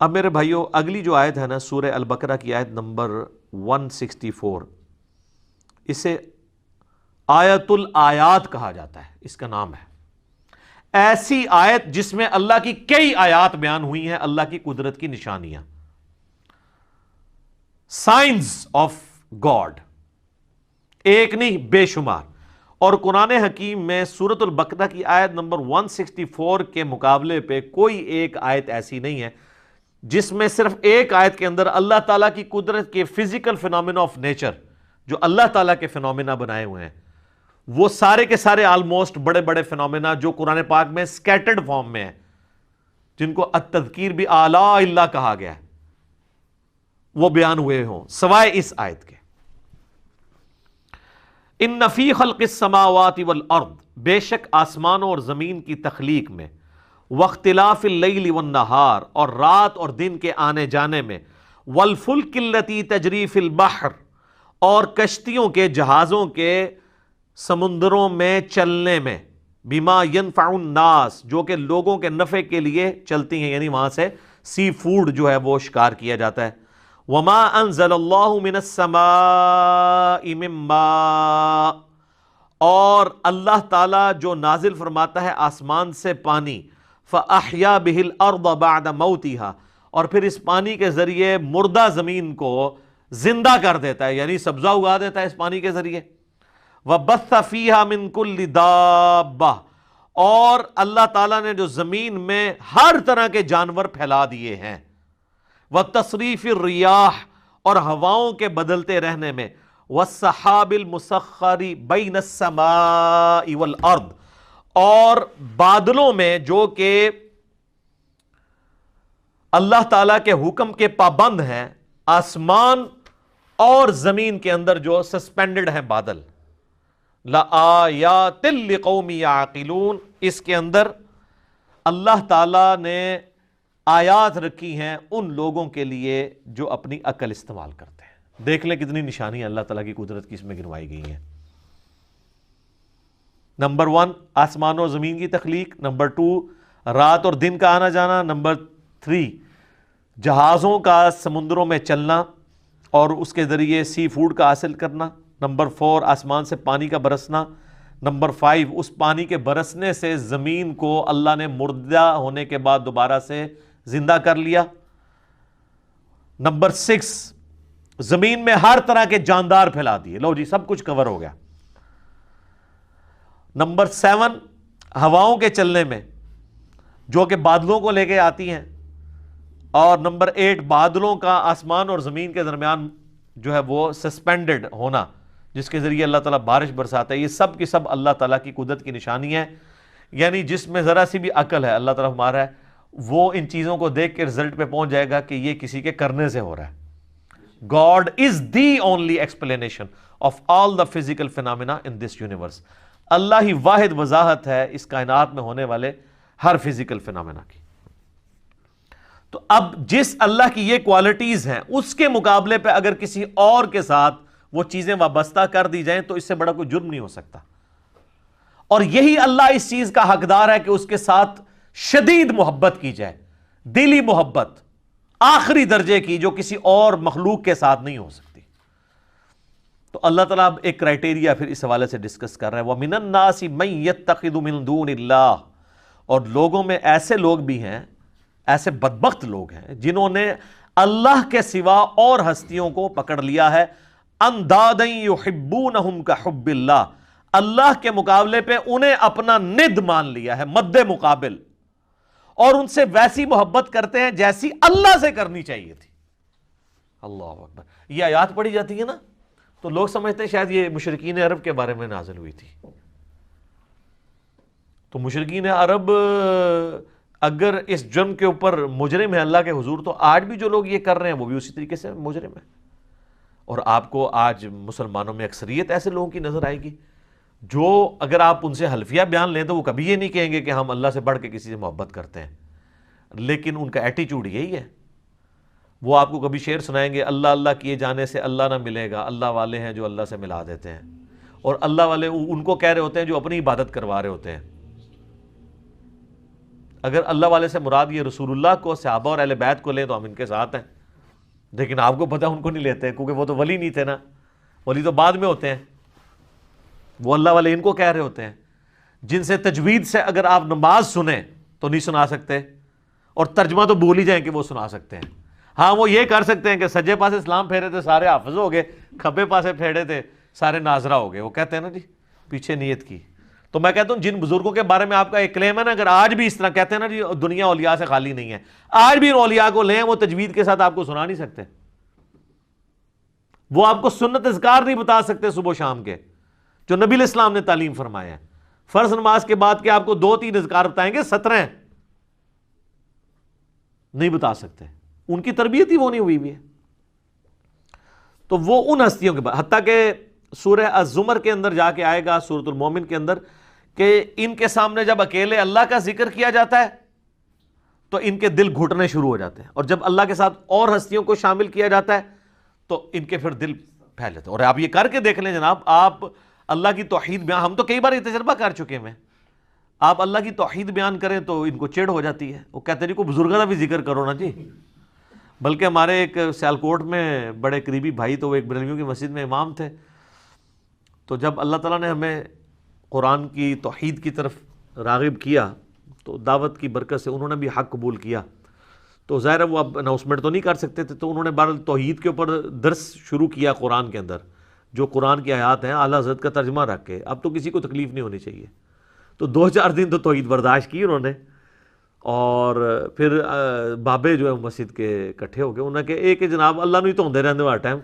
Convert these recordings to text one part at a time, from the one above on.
اب میرے بھائیوں اگلی جو آیت ہے نا سورہ البقرہ کی آیت نمبر 164، اسے آیت الآیات کہا جاتا ہے، اس کا نام ہے ایسی آیت جس میں اللہ کی کئی آیات بیان ہوئی ہیں، اللہ کی قدرت کی نشانیاں، سائنز آف گاڈ، ایک نہیں بے شمار۔ اور قرآن حکیم میں سورۃ البقرہ کی آیت نمبر 164 کے مقابلے پہ کوئی ایک آیت ایسی نہیں ہے جس میں صرف ایک آیت کے اندر اللہ تعالیٰ کی قدرت کے فزیکل فینومینا آف نیچر، جو اللہ تعالیٰ کے فینومینا بنائے ہوئے ہیں، وہ سارے کے سارے آلموسٹ بڑے بڑے فینومینا جو قرآن پاک میں سکیٹرڈ فارم میں ہیں، جن کو التذکیر بھی اعلیٰ اللہ کہا گیا ہے، وہ بیان ہوئے ہوں سوائے اس آیت کے۔ ان فی خلق السماوات والارض، بے شک آسمانوں اور زمین کی تخلیق میں، واختلاف اللیل والنہار، اور رات اور دن کے آنے جانے میں، والفلک التی تجری فی البحر، اور کشتیوں کے جہازوں کے سمندروں میں چلنے میں، بما ینفع الناس، جو کہ لوگوں کے نفع کے لیے چلتی ہیں، یعنی وہاں سے سی فوڈ جو ہے وہ شکار کیا جاتا ہے۔ وما انزل اللہ من السماء من ماء، اور اللہ تعالیٰ جو نازل فرماتا ہے آسمان سے پانی، فاحیا بہ الارض بعد موتها، اور پھر اس پانی کے ذریعے مردہ زمین کو زندہ کر دیتا ہے، یعنی سبزہ اگا دیتا ہے اس پانی کے ذریعے۔ وبث فیہا من کل دابہ، اور اللہ تعالیٰ نے جو زمین میں ہر طرح کے جانور پھیلا دیے ہیں۔ وتصریف الریاح، اور ہواؤں کے بدلتے رہنے میں، والسحاب المسخر بین السماء والارض، اور بادلوں میں جو کہ اللہ تعالیٰ کے حکم کے پابند ہیں، آسمان اور زمین کے اندر جو سسپینڈڈ ہیں بادل، لآیات لقوم یعقلون، اس کے اندر اللہ تعالیٰ نے آیات رکھی ہیں ان لوگوں کے لیے جو اپنی عقل استعمال کرتے ہیں۔ دیکھ لیں کتنی نشانیاں اللہ تعالیٰ کی قدرت کی اس میں گنوائی گئی ہیں۔ نمبر 1 آسمان اور زمین کی تخلیق، نمبر 2 رات اور دن کا آنا جانا، نمبر 3 جہازوں کا سمندروں میں چلنا اور اس کے ذریعے سی فوڈ کا حاصل کرنا، نمبر 4 آسمان سے پانی کا برسنا، نمبر 5 اس پانی کے برسنے سے زمین کو اللہ نے مردہ ہونے کے بعد دوبارہ سے زندہ کر لیا، نمبر 6 زمین میں ہر طرح کے جاندار پھیلا دیے، لو جی سب کچھ کور ہو گیا، نمبر 7 ہواؤں کے چلنے میں جو کہ بادلوں کو لے کے آتی ہیں، اور نمبر 8 بادلوں کا آسمان اور زمین کے درمیان جو ہے وہ سسپینڈڈ ہونا، جس کے ذریعے اللہ تعالیٰ بارش برساتا ہے۔ یہ سب کی سب اللہ تعالیٰ کی قدرت کی نشانی ہے، یعنی جس میں ذرا سی بھی عقل ہے اللہ تعالیٰ ہمارا ہے، وہ ان چیزوں کو دیکھ کے رزلٹ پہ پہنچ جائے گا کہ یہ کسی کے کرنے سے ہو رہا ہے۔ God is the only explanation of all the physical phenomena in this universe۔ اللہ ہی واحد وضاحت ہے اس کائنات میں ہونے والے ہر فزیکل فینومینا کی۔ تو اب جس اللہ کی یہ کوالٹیز ہیں اس کے مقابلے پہ اگر کسی اور کے ساتھ وہ چیزیں وابستہ کر دی جائیں تو اس سے بڑا کوئی جرم نہیں ہو سکتا، اور یہی اللہ اس چیز کا حقدار ہے کہ اس کے ساتھ شدید محبت کی جائے، دلی محبت آخری درجے کی، جو کسی اور مخلوق کے ساتھ نہیں ہو سکتی۔ تو اللہ تعالیٰ اب ایک کرائٹیریا پھر اس حوالے سے ڈسکس کر رہے ہیں، وَمِنَ النَّاسِ مَن يَتَّخِذُ مِن دُونِ اللَّهِ، اور لوگوں میں ایسے لوگ بھی ہیں، ایسے بدبخت لوگ ہیں جنہوں نے اللہ کے سوا اور ہستیوں کو پکڑ لیا ہے، اندادًا یحبونہم کحب اللہ، اللہ کے مقابلے پہ انہیں اپنا ند مان لیا ہے، مد مقابل، اور ان سے ویسی محبت کرتے ہیں جیسی اللہ سے کرنی چاہیے تھی۔ اللہ اکبر۔ یہ آیات پڑھی جاتی ہے نا تو لوگ سمجھتے ہیں شاید یہ مشرکین عرب کے بارے میں نازل ہوئی تھی۔ تو مشرکین عرب اگر اس جرم کے اوپر مجرم ہے اللہ کے حضور، تو آج بھی جو لوگ یہ کر رہے ہیں وہ بھی اسی طریقے سے مجرم ہیں۔ اور آپ کو آج مسلمانوں میں اکثریت ایسے لوگوں کی نظر آئے گی جو اگر آپ ان سے حلفیہ بیان لیں تو وہ کبھی یہ نہیں کہیں گے کہ ہم اللہ سے بڑھ کے کسی سے محبت کرتے ہیں، لیکن ان کا ایٹیچیوڈ یہی ہے۔ وہ آپ کو کبھی شعر سنائیں گے، اللہ اللہ کیے جانے سے اللہ نہ ملے گا، اللہ والے ہیں جو اللہ سے ملا دیتے ہیں، اور اللہ والے ان کو کہہ رہے ہوتے ہیں جو اپنی عبادت کروا رہے ہوتے ہیں۔ اگر اللہ والے سے مراد یہ رسول اللہ کو، صحابہ اور اہل بیت کو لیں تو ہم ان کے ساتھ ہیں، لیکن آپ کو پتہ ان کو نہیں لیتے کیونکہ وہ تو ولی نہیں تھے نا، ولی تو بعد میں ہوتے ہیں، وہ اللہ والے ان کو کہہ رہے ہوتے ہیں جن سے تجوید سے اگر آپ نماز سنیں تو نہیں سنا سکتے، اور ترجمہ تو بھول ہی جائیں کہ وہ سنا سکتے ہیں۔ ہاں وہ یہ کر سکتے ہیں کہ سجے پاسے اسلام پھیرے تھے سارے حافظ ہو گئے، کھبے پاسے پھیرے تھے سارے ناظرہ ہو گئے، وہ کہتے ہیں نا جی پیچھے نیت کی۔ تو میں کہتا ہوں جن بزرگوں کے بارے میں آپ کا ایک کلیم ہے نا، اگر آج بھی اس طرح کہتے ہیں نا جی دنیا اولیاء سے خالی نہیں ہے، آج بھی ان اولیاء کو لیں، وہ تجوید کے ساتھ آپ کو سنا نہیں سکتے، وہ آپ کو سنت اذکار نہیں بتا سکتے صبح و شام کے جو نبی علیہ السلام نے تعلیم فرمایا ہے۔ فرض نماز کے بعد کے آپ کو 2-3 اذکار بتائیں گے، 17 نہیں بتا سکتے، ان کی تربیت ہی وہ نہیں ہوئی ہے۔ تو وہ ان ہستیوں کے بعد، حتیٰ کہ سورہ الزمر کے اندر جا کے آئے گا، سورۃ المومن کے اندر، کہ ان کے سامنے جب اکیلے اللہ کا ذکر کیا جاتا ہے تو ان کے دل گھٹنے شروع ہو جاتے ہیں، اور جب اللہ کے ساتھ اور ہستیوں کو شامل کیا جاتا ہے تو ان کے پھر دل پھیل جاتے ہیں۔ اور آپ یہ کر کے دیکھ لیں جناب، آپ اللہ کی توحید بیان، ہم تو کئی بار یہ تجربہ کر چکے ہیں، آپ اللہ کی توحید بیان کریں تو ان کو چڑ ہو جاتی ہے، وہ کہتے ہیں جی کوئی بزرگوں کا بھی ذکر کرو نا جی۔ بلکہ ہمارے ایک سیالکوٹ میں بڑے قریبی بھائی، تو وہ ایک بریلویوں کی مسجد میں امام تھے، تو جب اللہ تعالیٰ نے ہمیں قرآن کی توحید کی طرف راغب کیا تو دعوت کی برکت سے انہوں نے بھی حق قبول کیا، تو ظاہر ہے وہ اب اناؤنسمنٹ تو نہیں کر سکتے تھے، تو انہوں نے بہرحال توحید کے اوپر درس شروع کیا قرآن کے اندر، جو قرآن کی آیات ہیں اعلیٰ حضرت کا ترجمہ رکھ کے، اب تو کسی کو تکلیف نہیں ہونی چاہیے۔ تو 2-4 دن تو توحید برداشت کی انہوں نے، اور پھر بابے جو ہے مسجد کے اکٹھے ہو گئے، انہوں نے کہ ایک جناب اللہ نو ہی توندے رہندے ہو ہر ٹائم،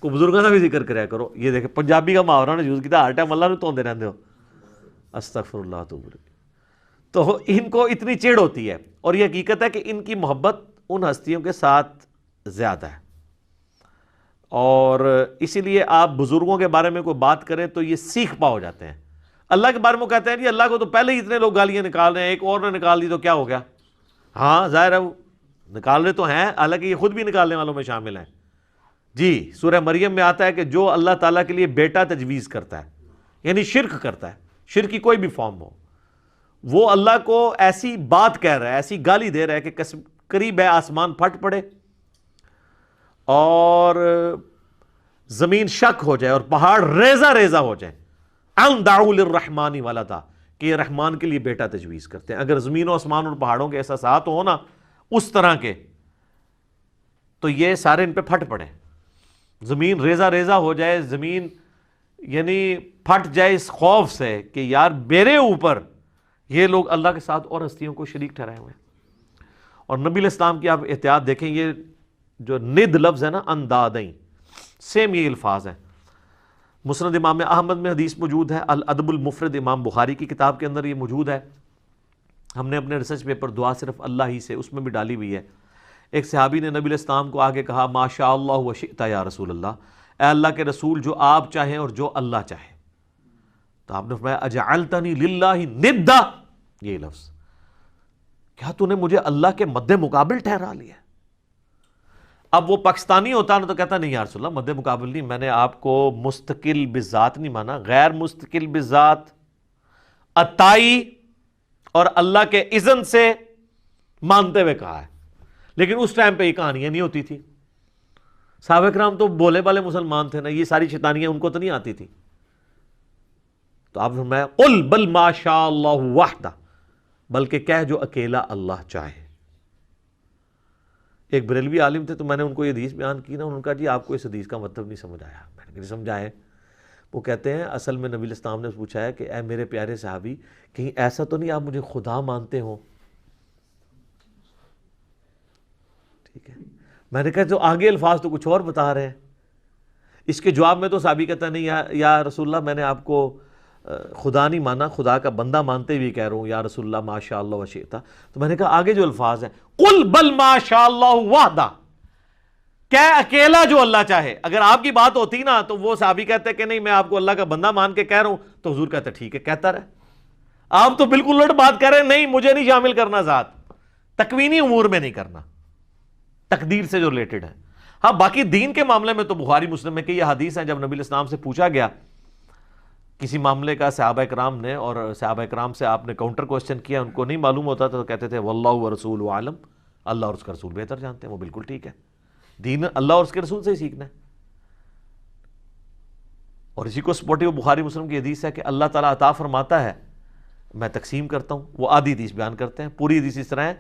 کوئی بزرگوں کا بھی ذکر کریا کرو۔ یہ دیکھیں پنجابی کا محاورہ نے یوز کیا، ہر ٹائم اللہ نو توندے رہندے ہو، استغفر اللہ توب الیہ۔ تو ان کو اتنی چڑ ہوتی ہے، اور یہ حقیقت ہے کہ ان کی محبت ان ہستیوں کے ساتھ زیادہ ہے، اور اسی لیے آپ بزرگوں کے بارے میں کوئی بات کریں تو یہ سیکھ پا ہو جاتے ہیں۔ اللہ کے بارے میں کہتے ہیں جی اللہ کو تو پہلے ہی اتنے لوگ گالیاں نکال رہے ہیں، ایک اور نے نکال دی تو کیا ہو گیا؟ ہاں ظاہر ہے وہ نکال رہے تو ہیں، حالانکہ یہ خود بھی نکالنے والوں میں شامل ہیں جی۔ سورہ مریم میں آتا ہے کہ جو اللہ تعالیٰ کے لیے بیٹا تجویز کرتا ہے، یعنی شرک کرتا ہے، شرک کی کوئی بھی فارم ہو، وہ اللہ کو ایسی بات کہہ رہا ہے، ایسی گالی دے رہا ہے کہ قریب ہے آسمان پھٹ پڑے اور زمین شک ہو جائے اور پہاڑ ریزہ ریزہ ہو جائے، ان دعوا للرحمن ولدا، کہ یہ رحمان کے لیے بیٹا تجویز کرتے ہیں۔ اگر زمین و آسمان اور پہاڑوں کے احساسات ہوں نا اس طرح کے، تو یہ سارے ان پہ پھٹ پڑے، زمین ریزہ ریزہ ہو جائے، زمین یعنی پھٹ جائے اس خوف سے کہ یار میرے اوپر یہ لوگ اللہ کے ساتھ اور ہستیوں کو شریک ٹھہرائے ہوئے ہیں۔ اور نبی علیہ السلام کی آپ احتیاط دیکھیں، یہ جو ند لفظ ہے نا، اندادیں، سیم یہ الفاظ ہیں۔ مسند امام احمد میں حدیث موجود ہے، الادب المفرد امام بخاری کی کتاب کے اندر یہ موجود ہے، ہم نے اپنے ریسرچ پیپر دعا صرف اللہ ہی سے، اس میں بھی ڈالی ہوئی ہے۔ ایک صحابی نے نبی علیہ السلام کو آگے کہا، ما شاء اللہ و شئت یا رسول اللہ، اے اللہ کے رسول جو آپ چاہیں اور جو اللہ چاہے۔ تو آپ نے فرمایا اجعلتنی للہ ندا، یہ لفظ، کیا تو نے مجھے اللہ کے مد مقابل ٹھہرا لیا؟ اب وہ پاکستانی ہوتا نا تو کہتا نہیں یا رسول اللہ مد مقابل نہیں، میں نے آپ کو مستقل بذات نہیں مانا، غیر مستقل بذات، عطائی اور اللہ کے اذن سے مانتے ہوئے کہا ہے۔ لیکن اس ٹائم پہ یہ کہانیاں نہیں ہوتی تھی، صحابہ کرام تو بولے والے مسلمان تھے نا، یہ ساری شیطانیاں ان کو تو نہیں آتی تھی۔ تو آپ نے فرمایا قل بل ما شاء اللہ وحدہ، بلکہ کہہ جو اکیلا اللہ چاہے۔ ایک بریلوی عالم تھے، تو میں نے ان کو یہ حدیث بیان کی نا، انہوں نے کہا جی آپ کو اس حدیث کا مطلب نہیں سمجھ آیا۔ میں نے کہا سمجھا ہے۔ وہ کہتے ہیں اصل میں نبی علیہ السلام نے پوچھا ہے کہ اے میرے پیارے صحابی، کہیں ایسا تو نہیں آپ مجھے خدا مانتے ہو؟ ٹھیک ہے، میں نے کہا جو آگے الفاظ تو کچھ اور بتا رہے ہیں۔ اس کے جواب میں تو صحابی کہتا نہیں یا رسول اللہ میں نے آپ کو خدا نہیں مانا، خدا کا بندہ مانتے ہوئے کہہ رہا ہوں یا رسول اللہ ما شاء اللہ و شئت۔ تو میں نے کہا آگے جو الفاظ ہیں قل بل ما شاء اللہ وحدہ، کہ اکیلا جو اللہ چاہے۔ اگر آپ کی بات ہوتی نا تو وہ صحابی کہتے کہ نہیں میں آپ کو اللہ کا بندہ مان کے کہہ رہا ہوں، تو حضور کہتے ٹھیک ہے کہتا رہے۔ آپ تو بالکل الٹ بات کر رہے ہیں، نہیں مجھے نہیں شامل کرنا ذات، تکوینی امور میں نہیں کرنا، تقدیر سے جو ریلیٹڈ ہے۔ ہاں باقی دین کے معاملے میں تو بخاری مسلم میں کہ یہ حدیث ہیں، جب نبی علیہ السلام سے پوچھا گیا کسی معاملے کا صحابہ کرام نے، اور صحابہ کرام سے آپ نے کاؤنٹر کوسچن کیا، ان کو نہیں معلوم ہوتا تھا تو کہتے تھے واللہ ورسولہ عالم، اللہ اور اس کا رسول بہتر جانتے ہیں. وہ بالکل ٹھیک ہے، دین اللہ اور اس کے رسول سے ہی سیکھنا ہے. اور اسی کو سپورٹیو بخاری مسلم کی حدیث ہے کہ اللہ تعالیٰ عطا فرماتا ہے، میں تقسیم کرتا ہوں. وہ آدھی حدیث بیان کرتے ہیں، پوری حدیث اس طرح ہے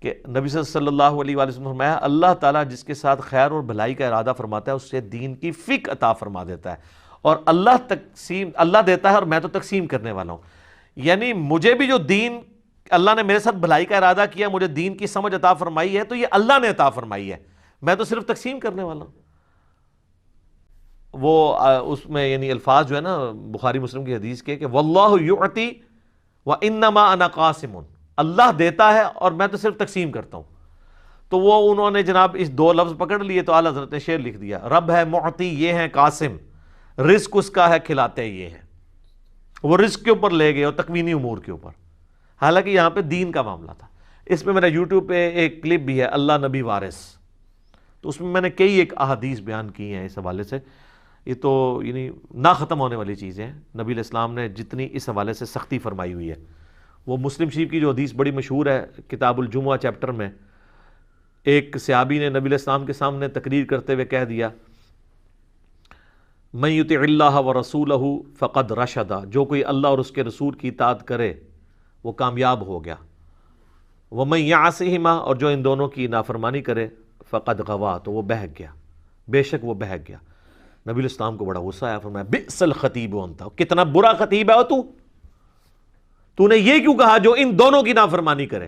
کہ نبی صلی اللہ علیہ وآلہ وسلم نے فرمایا اللہ تعالیٰ جس کے ساتھ خیر اور بھلائی کا ارادہ فرماتا ہے اس سے دین کی فقہ عطا فرما دیتا ہے. اور اللہ دیتا ہے اور میں تو تقسیم کرنے والا ہوں. یعنی مجھے بھی جو دین اللہ نے میرے ساتھ بھلائی کا ارادہ کیا، مجھے دین کی سمجھ عطا فرمائی ہے، تو یہ اللہ نے عطا فرمائی ہے، میں تو صرف تقسیم کرنے والا ہوں. وہ اس میں یعنی الفاظ جو ہے نا بخاری مسلم کی حدیث کے کہ واللہ یعطی وانما انا قاسم، اللہ دیتا ہے اور میں تو صرف تقسیم کرتا ہوں. تو وہ انہوں نے جناب اس دو لفظ پکڑ لیے تو اعلیٰ حضرت نے شعر لکھ دیا، رب ہے معطی، یہ ہے قاسم، رزق اس کا ہے کھلاتے یہ ہے. وہ رزق کے اوپر لے گئے اور تکوینی امور کے اوپر، حالانکہ یہاں پہ دین کا معاملہ تھا. اس میں میرا یوٹیوب پہ ایک کلپ بھی ہے اللہ نبی وارث، تو اس میں میں نے کئی ایک احادیث بیان کی ہیں اس حوالے سے. یہ تو یعنی نہ ختم ہونے والی چیزیں ہیں. نبی علیہ السلام نے جتنی اس حوالے سے سختی فرمائی ہوئی ہے. وہ مسلم شریف کی جو حدیث بڑی مشہور ہے کتاب الجمعہ چیپٹر میں، ایک صحابی نے نبی علیہ السلام کے سامنے تقریر کرتے ہوئے کہہ دیا من یطع اللہ ورسولہ فقد رشد، جو کوئی اللہ اور اس کے رسول کی اطاعت کرے وہ کامیاب ہو گیا. ومن یعصہما، اور جو ان دونوں کی نافرمانی کرے فقد غوا، تو وہ بہک گیا، بے شک وہ بہک گیا. نبی علیہ السلام کو بڑا غصہ آیا، فرمایا بئس الخطیب انت، کتنا برا خطیب ہے تو نے یہ کیوں کہا جو ان دونوں کی نافرمانی کرے؟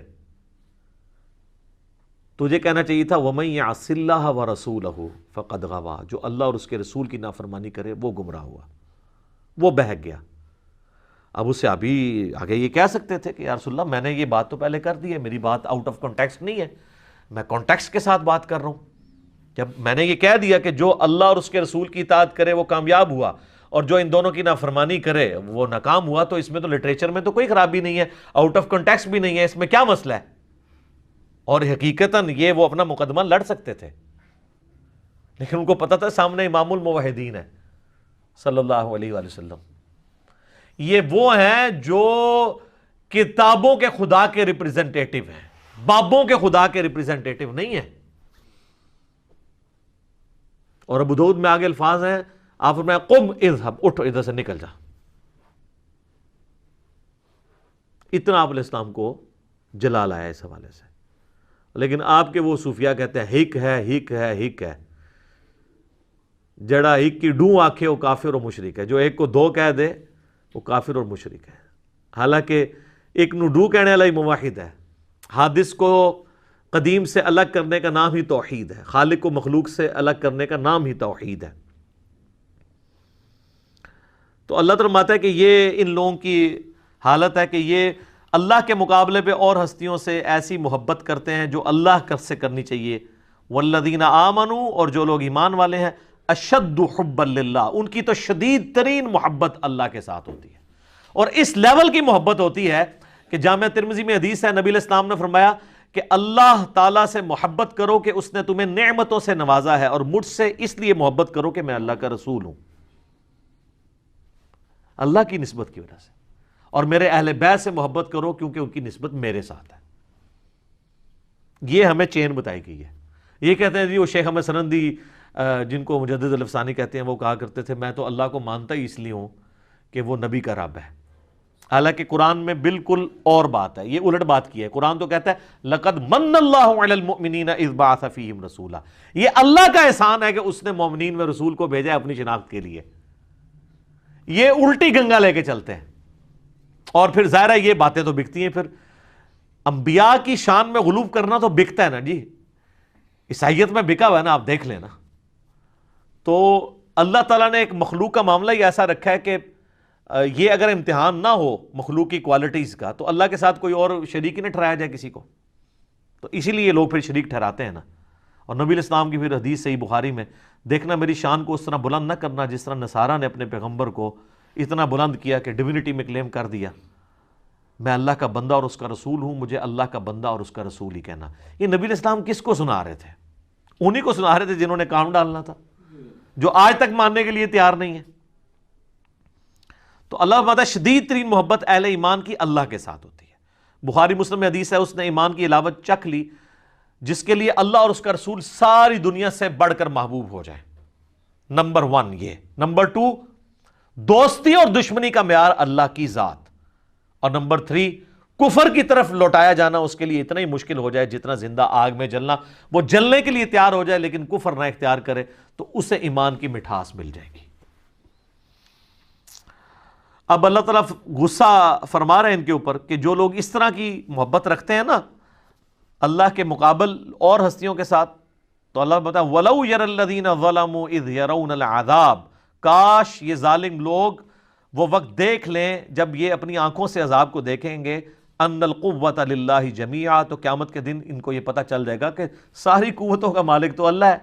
تجھے کہنا چاہیے تھا وَمَن يَعْصِ اللَّهَ وَرَسُولَهُ فَقَدْ غَوَىٰ، جو اللہ اور اس کے رسول کی نافرمانی کرے وہ گمراہ ہوا، وہ بہک گیا. اب اس سے ابھی آگے یہ کہہ سکتے تھے کہ یا رسول اللہ میں نے یہ بات تو پہلے کر دی ہے، میری بات آؤٹ آف کانٹیکسٹ نہیں ہے، میں کانٹیکسٹ کے ساتھ بات کر رہا ہوں. جب میں نے یہ کہہ دیا کہ جو اللہ اور اس کے رسول کی اطاعت کرے وہ کامیاب ہوا اور جو ان دونوں کی نافرمانی کرے وہ ناکام ہوا، تو اس میں تو لٹریچر میں تو کوئی خرابی نہیں ہے، آؤٹ آف کانٹیکسٹ بھی نہیں ہے، اس میں کیا مسئلہ ہے؟ اور حقیقتاً یہ وہ اپنا مقدمہ لڑ سکتے تھے، لیکن ان کو پتا تھا سامنے امام الموحدین ہے صلی اللہ علیہ وآلہ وسلم. یہ وہ ہیں جو کتابوں کے خدا کے ریپریزنٹیٹو ہیں، بابوں کے خدا کے ریپریزنٹیٹو نہیں ہیں. اور ابو داؤد میں آگے الفاظ ہیں، آپ فرمایا قم اذهب، اٹھو ادھر سے نکل جا. اتنا آپ علیہ السلام کو جلال آیا اس حوالے سے. لیکن آپ کے وہ صوفیاء کہتے ہیں ہک ہے ہک ہے ہک ہے، جڑا ہک کی ڈوں آکھے وہ کافر اور مشرک ہے، جو ایک کو دو کہہ دے وہ کافر اور مشرک ہے. حالانکہ ایک نو ڈو کہنے والا ہی موحد ہے. حادث کو قدیم سے الگ کرنے کا نام ہی توحید ہے، خالق کو مخلوق سے الگ کرنے کا نام ہی توحید ہے. تو اللہ تعالیٰ فرماتا ہے کہ یہ ان لوگوں کی حالت ہے کہ یہ اللہ کے مقابلے پہ اور ہستیوں سے ایسی محبت کرتے ہیں جو اللہ سے کرنی چاہیے. والذین آمنوا، اور جو لوگ ایمان والے ہیں، اشد حبا للہ، ان کی تو شدید ترین محبت اللہ کے ساتھ ہوتی ہے. اور اس لیول کی محبت ہوتی ہے کہ جامعہ ترمذی میں حدیث ہے، نبی علیہ السلام نے فرمایا کہ اللہ تعالیٰ سے محبت کرو کہ اس نے تمہیں نعمتوں سے نوازا ہے، اور مجھ سے اس لیے محبت کرو کہ میں اللہ کا رسول ہوں، اللہ کی نسبت کی وجہ سے. اور میرے اہل بیت سے محبت کرو کیونکہ ان کی نسبت میرے ساتھ ہے. یہ ہمیں چین بتائی گئی ہے. یہ کہتے ہیں جی وہ شیخ احمد سرندی جن کو مجدد الافسانی کہتے ہیں، وہ کہا کرتے تھے میں تو اللہ کو مانتا ہی اس لیے ہوں کہ وہ نبی کا رب ہے. حالانکہ قرآن میں بالکل اور بات ہے، یہ الٹ بات کی ہے. قرآن تو کہتا ہے لَقَدْ مَنَّ اللَّهُ عَلَى الْمُؤْمِنِينَ إِذْ بَعَثَ فِيهِمْ رَسُولًا، یہ اللہ کا احسان ہے کہ اس نے مومنین میں رسول کو بھیجا ہے اپنی شناخت کے لیے. یہ الٹی گنگا لے کے چلتے ہیں. اور پھر ظاہر ہے یہ باتیں تو بکتی ہیں. پھر انبیاء کی شان میں غلو کرنا تو بکتا ہے نا جی، عیسائیت میں بکا ہوا ہے نا، آپ دیکھ لینا. تو اللہ تعالیٰ نے ایک مخلوق کا معاملہ ہی ایسا رکھا ہے کہ یہ اگر امتحان نہ ہو مخلوق کی کوالٹیز کا تو اللہ کے ساتھ کوئی اور شریک ہی نہ ٹھہرایا جائے کسی کو. تو اسی لیے یہ لوگ پھر شریک ٹھہراتے ہیں نا. اور نبی علیہ السلام کی پھر حدیث صحیح بخاری میں دیکھنا، میری شان کو اس طرح بلند نہ کرنا جس طرح نصارہ نے اپنے پیغمبر کو اتنا بلند کیا کہ ڈیوینٹی میں کلیم کر دیا. میں اللہ کا بندہ اور اس کا رسول ہوں، مجھے اللہ کا بندہ اور اس کا رسول ہی کہنا. یہ نبی علیہ السلام کس کو سنا رہے تھے؟ انہی کو سنا رہے تھے جنہوں نے کام ڈالنا تھا، جو آج تک ماننے کے لیے تیار نہیں ہے. تو اللہ فرماتا ہے شدید ترین محبت اہل ایمان کی اللہ کے ساتھ ہوتی ہے۔ بخاری مسلم میں حدیث ہے، اس نے ایمان کی علاوت چکھ لی جس کے لیے اللہ اور اس کا رسول ساری دنیا سے بڑھ کر محبوب ہو جائے۔ نمبر 1 یہ۔ نمبر 2 دوستی اور دشمنی کا معیار اللہ کی ذات، اور نمبر 3 کفر کی طرف لوٹایا جانا اس کے لیے اتنا ہی مشکل ہو جائے جتنا زندہ آگ میں جلنا، وہ جلنے کے لیے تیار ہو جائے لیکن کفر نہ اختیار کرے تو اسے ایمان کی مٹھاس مل جائے گی۔ اب اللہ تعالیٰ غصہ فرما رہے ہیں ان کے اوپر کہ جو لوگ اس طرح کی محبت رکھتے ہیں نا اللہ کے مقابل اور ہستیوں کے ساتھ، تو اللہ بتا وَلَوْ يَرَ الَّذِينَ ظَلَمُوا إِذْ يَرَوْنَ الْعَذَابَ، کاش یہ ظالم لوگ وہ وقت دیکھ لیں جب یہ اپنی آنکھوں سے عذاب کو دیکھیں گے، ان القوۃ للہ جمیعا، تو قیامت کے دن ان کو یہ پتہ چل جائے گا کہ ساری قوتوں کا مالک تو اللہ ہے۔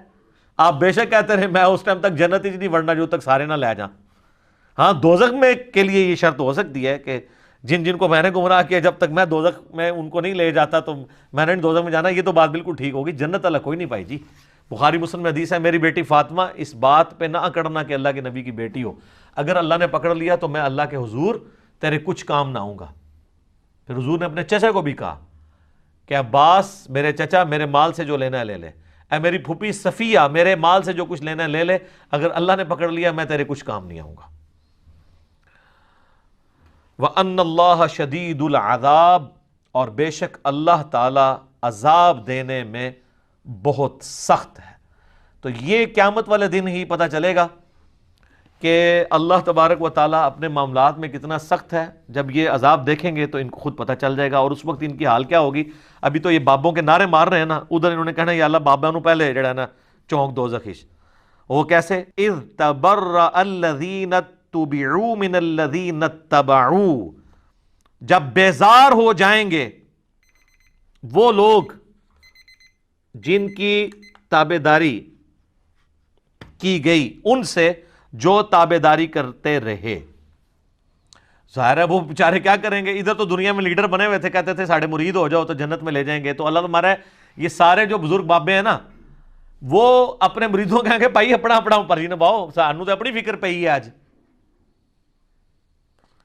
آپ بے شک کہتے رہے میں اس ٹائم تک جنت ہی نہیں ورنہ جو تک سارے نہ لے جاؤں۔ ہاں دوزخ میں کے لیے یہ شرط ہو سکتی ہے کہ جن جن کو میں نے گمراہ کیا جب تک میں دوزخ میں ان کو نہیں لے جاتا تو میں نے دوزخ میں جانا، یہ تو بات بالکل ٹھیک ہوگی، جنت اللہ کوئی نہیں پائی جی۔ بخاری مسلم میں حدیث ہے میری بیٹی فاطمہ اس بات پہ نہ اکڑنا کہ اللہ کے نبی کی بیٹی ہو، اگر اللہ نے پکڑ لیا تو میں اللہ کے حضور تیرے کچھ کام نہ آؤں گا۔ پھر حضور نے اپنے چچا کو بھی کہا کہ عباس میرے چچا میرے مال سے جو لینا ہے لے لے، اے میری پھوپھی صفیہ میرے مال سے جو کچھ لینا ہے لے لے، اگر اللہ نے پکڑ لیا میں تیرے کچھ کام نہیں آؤں گا۔ وَأَنَّ اللَّهَ شَدِيدُ الْعَذَابِ، اور بے شک اللہ تعالی عذاب دینے میں بہت سخت ہے۔ تو یہ قیامت والے دن ہی پتہ چلے گا کہ اللہ تبارک و تعالیٰ اپنے معاملات میں کتنا سخت ہے۔ جب یہ عذاب دیکھیں گے تو ان کو خود پتہ چل جائے گا، اور اس وقت ان کی حال کیا ہوگی۔ ابھی تو یہ بابوں کے نعرے مار رہے ہیں نا، ادھر انہوں نے کہنا یا اللہ بابا نو پہلے جڑا نا چونک دوزخیش۔ وہ کیسے؟ اذ تبرأ الذین اتبعوا من الذین اتبعوا، جب بیزار ہو جائیں گے وہ لوگ جن کی تابعداری کی گئی ان سے جو تابعداری کرتے رہے۔ ظاہر ہے وہ بیچارے کیا کریں گے، ادھر تو دنیا میں لیڈر بنے ہوئے تھے، کہتے تھے ساڑھے مرید ہو جاؤ تو جنت میں لے جائیں گے، تو اللہ تمہارا یہ سارے جو بزرگ بابے ہیں نا وہ اپنے مریدوں کہیں گے بھائی اپنا اپنا اوپر ہی نبھاؤ، سانو تو اپنی فکر پہ ہی ہے آج۔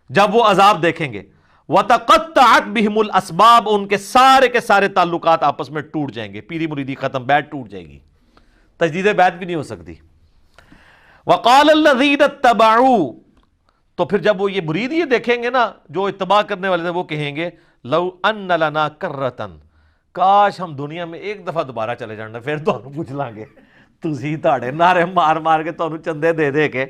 جب وہ عذاب دیکھیں گے وَتَقَطَّعَتْ بِهِمُ الْأَسْبَابُ، ان کے سارے تعلقات آپس میں ٹوٹ جائیں گے، پیری مریدی ختم، بیعت ٹوٹ جائے گی، تجدید بیعت بھی نہیں ہو سکتی۔ وَقَالَ الَّذِينَ اتَّبَعُوا، تو پھر جب وہ یہ مرید یہ دیکھیں گے نا جو اتباع کرنے والے تھے، وہ کہیں گے لَوْ أَنَّ لَنَا كَرَّةً، کاش ہم دنیا میں ایک دفعہ دوبارہ چلے جانا، پھر تو ہم پوچھ لیں گے تسی تاڑے نعرے مار مار کے تو چندے دے دے کے۔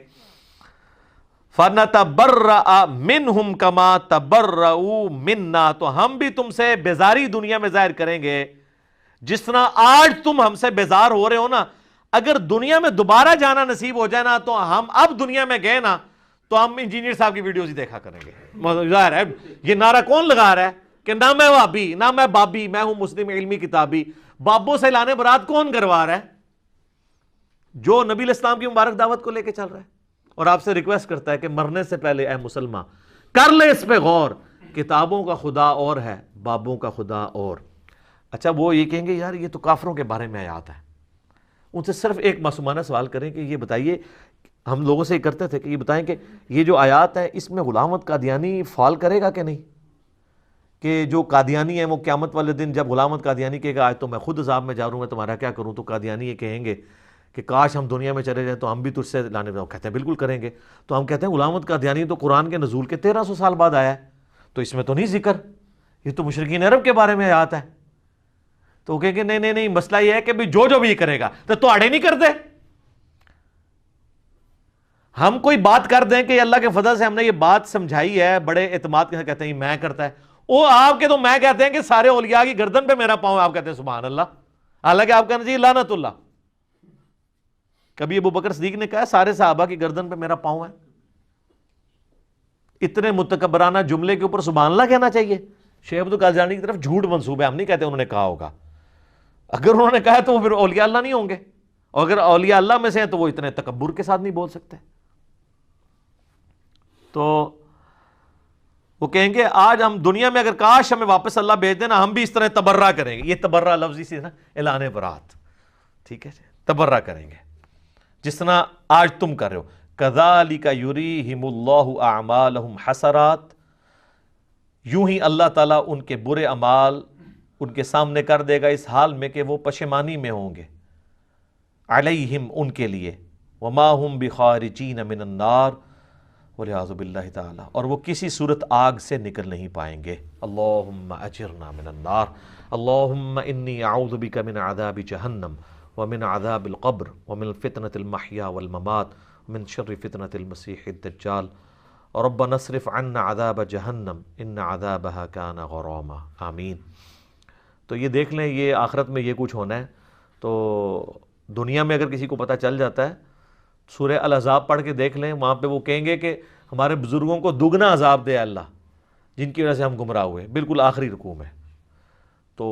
فَنَتَبَرَّأَ مِنْهُمْ كَمَا تَبَرَّؤُوا مِنَّا، تو ہم بھی تم سے بیزاری دنیا میں ظاہر کریں گے جس طرح آج تم ہم سے بیزار ہو رہے ہو نا، اگر دنیا میں دوبارہ جانا نصیب ہو جائے نا تو ہم اب دنیا میں گئے نا تو ہم انجینئر صاحب کی ویڈیوز ہی دیکھا کریں گے۔ ظاہر ہے یہ نعرہ کون لگا رہا ہے کہ نہ میں وابی نہ میں بابی، میں ہوں مسلم علمی کتابی، بابوں سے لانے برات کون کروا رہا ہے؟ جو نبی علیہ السلام کی مبارک دعوت کو لے کے چل رہا ہے، اور آپ سے ریکویسٹ کرتا ہے کہ مرنے سے پہلے اے مسلمان کر لے اس پہ غور، کتابوں کا خدا اور ہے بابوں کا خدا اور۔ اچھا وہ یہ کہیں گے یار یہ تو کافروں کے بارے میں آیات ہے، ان سے صرف ایک معصومانہ سوال کریں کہ یہ بتائیے، ہم لوگوں سے یہ کرتے تھے کہ یہ بتائیں کہ یہ جو آیات ہیں اس میں غلام احمد قادیانی فال کرے گا کہ نہیں، کہ جو قادیانی ہیں وہ قیامت والے دن جب غلام احمد قادیانی کہے گا آج تو میں خود عذاب میں جا رہا ہوں میں تمہارا کیا کروں، تو قادیانی یہ کہیں گے کہ کاش ہم دنیا میں چلے جائیں تو ہم بھی تجھ سے لانے میں، کہتے ہیں بالکل کریں گے۔ تو ہم کہتے ہیں غلام احمد قادیانی تو قرآن کے نزول کے 1300 سال بعد آیا ہے، تو اس میں تو نہیں ذکر، یہ تو مشرکین عرب کے بارے میں آیات ہے۔ تو وہ کہیں گے نہیں مسئلہ یہ ہے کہ جو بھی کرے گا تو آڑے نہیں کرتے، ہم کوئی بات کر دیں کہ اللہ کے فضل سے ہم نے یہ بات سمجھائی ہے بڑے اعتماد کے ساتھ، کہتے ہیں میں کرتا ہے، وہ آپ کے تو میں کہتے ہیں کہ سارے اولیاء کی گردن پہ میرا پاؤں، آپ کہتے ہیں سبحان اللہ، حالانکہ آپ کہنا چاہیے لعنت اللہ۔ کبھی ابو بکر صدیق نے کہا سارے صحابہ کی گردن پہ میرا پاؤں ہے؟ اتنے متکبرانہ جملے کے اوپر سبحان اللہ کہنا چاہیے؟ شیخ عبد القادر جیلانی کی طرف جھوٹ منسوب ہے، ہم نہیں کہتے انہوں نے کہا ہوگا، اگر انہوں نے کہا تو وہ پھر اولیاء اللہ نہیں ہوں گے، اور اگر اولیاء اللہ میں سے ہیں تو وہ اتنے تکبر کے ساتھ نہیں بول سکتے۔ تو وہ کہیں گے آج ہم دنیا میں اگر کاش ہمیں واپس اللہ بھیج دینا ہم بھی اس طرح تبرہ کریں گے، یہ تبرہ لفظ اسی نا اعلان برات، ٹھیک ہے، تبرہ کریں گے جس طرح آج تم کر رہے ہو، کذالک یریہم اللہ اعمالہم حسرات، یوں ہی اللہ تعالیٰ ان کے برے اعمال ان کے سامنے کر دے گا اس حال میں کہ وہ پشیمانی میں ہوں گے، علیہم ان کے لیے، وما ہم بخارجین من النار، والعیاذ باللہ تعالی، اور وہ کسی صورت آگ سے نکل نہیں پائیں گے۔ اللہم اجرنا من النار، اللہم انی اعوذ بک من عذاب جہنم ومن عذاب القبر ومن فتنة المحیا والممات ومن شر فتنة المسیح الدجال، ربنا اصرف عنا عذاب جہنم ان عذابها کان غراما، آمین۔ تو یہ دیکھ لیں، یہ آخرت میں یہ کچھ ہونا ہے۔ تو دنیا میں اگر کسی کو پتہ چل جاتا ہے، سورہ الاحزاب پڑھ کے دیکھ لیں، وہاں پہ وہ کہیں گے کہ ہمارے بزرگوں کو دگنا عذاب دے اللہ، جن کی وجہ سے ہم گمراہ ہوئے، بالکل آخری رکوع میں۔ تو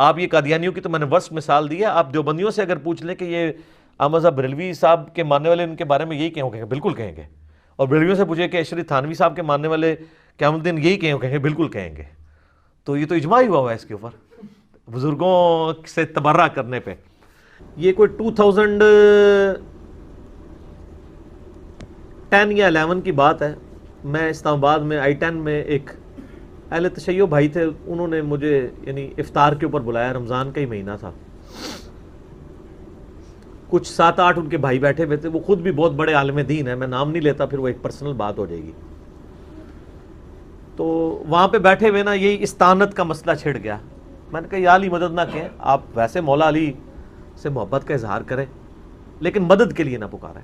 آپ یہ قادیانیوں کی تو میں نے ورس مثال دی ہے، آپ دیوبندیوں سے اگر پوچھ لیں کہ یہ احمد صاحب بریلوی صاحب کے ماننے والے ان کے بارے میں یہی کہیں گے، بالکل کہیں گے، اور بریلویوں سے پوچھے کہ اشرف تھانوی صاحب کے ماننے والے قیامت الدین یہی کہیں گے، بالکل کہیں گے۔ تو یہ تو اجماع ہی ہوا ہے اس کے اوپر بزرگوں سے تبرہ کرنے پہ۔ یہ کوئی 2010 یا 11 کی بات ہے، میں اسلام آباد میں I-10 میں ایک اہل تشیع بھائی تھے، انہوں نے مجھے یعنی افطار کے اوپر بلایا، رمضان کا ہی مہینہ تھا، کچھ 7-8 ان کے بھائی بیٹھے ہوئے تھے، وہ خود بھی بہت بڑے عالم دین ہیں، میں نام نہیں لیتا پھر وہ ایک پرسنل بات ہو جائے گی۔ تو وہاں پہ بیٹھے ہوئے نا یہی استانت کا مسئلہ چھڑ گیا۔ میں نے کہا یا علی مدد نہ کہیں، آپ ویسے مولا علی سے محبت کا اظہار کریں لیکن مدد کے لیے نہ پکاریں۔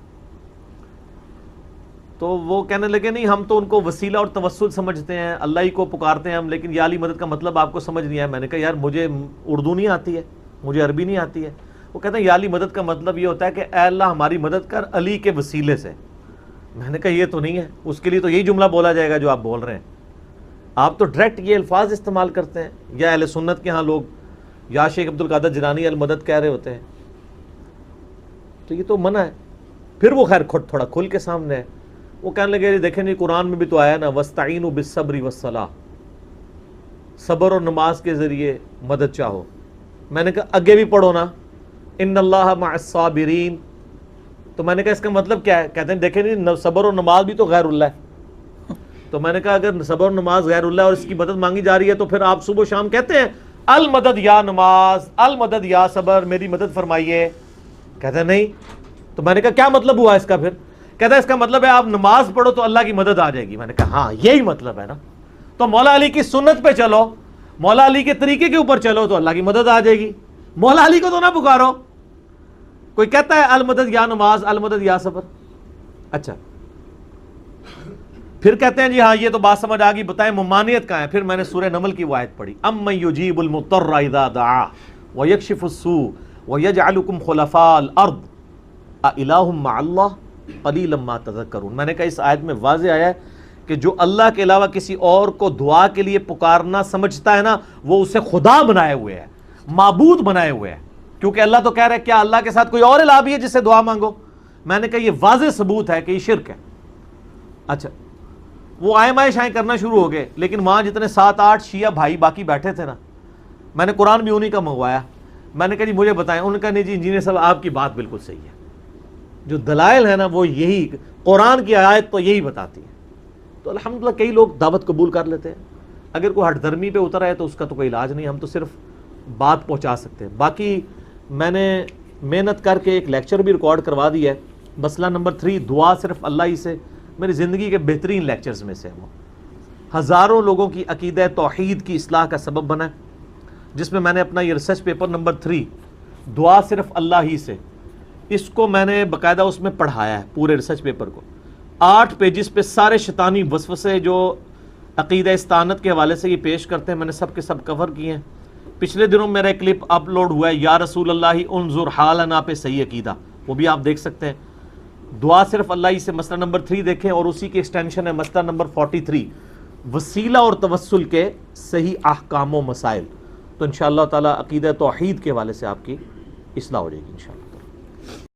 تو وہ کہنے لگے نہیں، ہم تو ان کو وسیلہ اور توسل سمجھتے ہیں، اللہ ہی کو پکارتے ہیں ہم، لیکن یا علی مدد کا مطلب آپ کو سمجھ نہیں آیا۔ میں نے کہا یار مجھے اردو نہیں آتی ہے، مجھے عربی نہیں آتی ہے۔ وہ کہتے ہیں یا علی مدد کا مطلب یہ ہوتا ہے کہ اے اللہ ہماری مدد کر علی کے وسیلے سے۔ میں نے کہا یہ تو نہیں ہے، اس کے لیے تو یہی جملہ بولا جائے گا جو آپ بول رہے ہیں، آپ تو ڈائریکٹ یہ الفاظ استعمال کرتے ہیں۔ یا اہل سنت کے ہاں لوگ یا شیخ عبد القادر جیلانی المدد کہہ رہے ہوتے ہیں، تو یہ تو منع ہے۔ پھر وہ خیر تھوڑا کھل کے سامنے ہے، وہ کہنے لگے دیکھیں نہیں قرآن میں بھی تو آیا نا وَاسْتَعِينُوا بِالصَّبْرِ وَالصَّلَاةِ، صبر اور نماز کے ذریعے مدد چاہو۔ میں نے کہا آگے بھی پڑھو نا ان اللہ مع الصابرین، تو میں نے کہا اس کا مطلب کیا ہے؟ کہتے ہیں دیکھیں نہیں صبر اور نماز بھی تو غیر اللہ ہے۔ تو میں نے کہا اگر صبر اور نماز غیر اللہ ہے اور اس کی مدد مانگی جا رہی ہے تو پھر آپ صبح و شام کہتے ہیں المدد یا نماز، المدد یا صبر، میری مدد فرمائیے، کہتے ہیں نہیں۔ تو میں نے کہا کیا مطلب ہوا اس کا؟ پھر کہتا ہے اس کا مطلب ہے آپ نماز پڑھو تو اللہ کی مدد آ جائے گی۔ میں نے کہا ہاں یہی مطلب ہے نا، تو مولا علی کی سنت پہ چلو، مولا علی کے طریقے کے اوپر چلو تو اللہ کی مدد آ جائے گی، مولا علی کو تو نہ پکارو۔ کوئی کہتا ہے المدد یا نماز، المدد یا صبر، اچھا پھر کہتے ہیں جی ہاں یہ تو بات سمجھ آ گئی، بتائیں ممانعت کہاں ہے؟ پھر میں نے سورہ نمل کی وہ آیت پڑھی، امن یجیب المضطر اذا دعا ویکشف السوء ویجعلکم خلفاء الارض االہ مع اللہ قلیلا ما تذکرون۔ میں نے کہا اس آیت میں واضح آیا ہے کہ جو اللہ کے علاوہ کسی اور کو دعا کے لیے پکارنا سمجھتا ہے نا، وہ اسے خدا بنائے ہوئے ہے، معبود بنائے ہوئے ہے، کیونکہ اللہ تو کہہ رہا ہے کیا اللہ کے ساتھ کوئی اور الہ بھی ہے جس سے دعا مانگو؟ میں نے کہا یہ واضح ثبوت ہے کہ یہ شرک ہے۔ اچھا وہ آئے مائے شائیں کرنا شروع ہو گئے، لیکن وہاں جتنے 7-8 شیعہ بھائی باقی بیٹھے تھے نا، میں نے قرآن بھی انہی کا منگوایا۔ میں نے کہا جی مجھے بتائیں، انہوں نے کہا نہیں جی انجینئر صاحب آپ کی بات بالکل صحیح ہے، جو دلائل ہے نا وہ یہی، قرآن کی آیت تو یہی بتاتی ہے۔ تو الحمدللہ کئی لوگ دعوت قبول کر لیتے ہیں، اگر کوئی ہٹ دھرمی پہ اتر آئے تو اس کا تو کوئی علاج نہیں، ہم تو صرف بات پہنچا سکتے ہیں۔ باقی میں نے محنت کر کے ایک لیکچر بھی ریکارڈ کروا دیا ہے، مسئلہ نمبر 3 دعا صرف اللہ ہی سے، میری زندگی کے بہترین لیکچرز میں سے وہ ہزاروں لوگوں کی عقیدہ توحید کی اصلاح کا سبب بنا ہے، جس میں نے اپنا یہ ریسرچ پیپر نمبر 3 دعا صرف اللہ ہی سے، اس کو میں نے باقاعدہ اس میں پڑھایا ہے، پورے ریسرچ پیپر کو 8 پیجز پہ سارے شیطانی وسوسے جو عقیدہ استانت کے حوالے سے یہ پیش کرتے ہیں، میں نے سب کے سب کور کیے ہیں۔ پچھلے دنوں میرا ایک کلپ اپلوڈ ہوا ہے یا رسول اللہ انظر حالنا پہ صحیح عقیدہ، وہ بھی آپ دیکھ سکتے ہیں۔ دعا صرف اللہ ہی سے مسئلہ نمبر 3 دیکھیں، اور اسی کی ایکسٹینشن ہے مسئلہ نمبر 43 وسیلہ اور توسل کے صحیح احکام و مسائل۔ تو انشاءاللہ تعالی عقیدہ توحید کے حوالے سے آپ کی اصلاح ہو جائے گی انشاءاللہ۔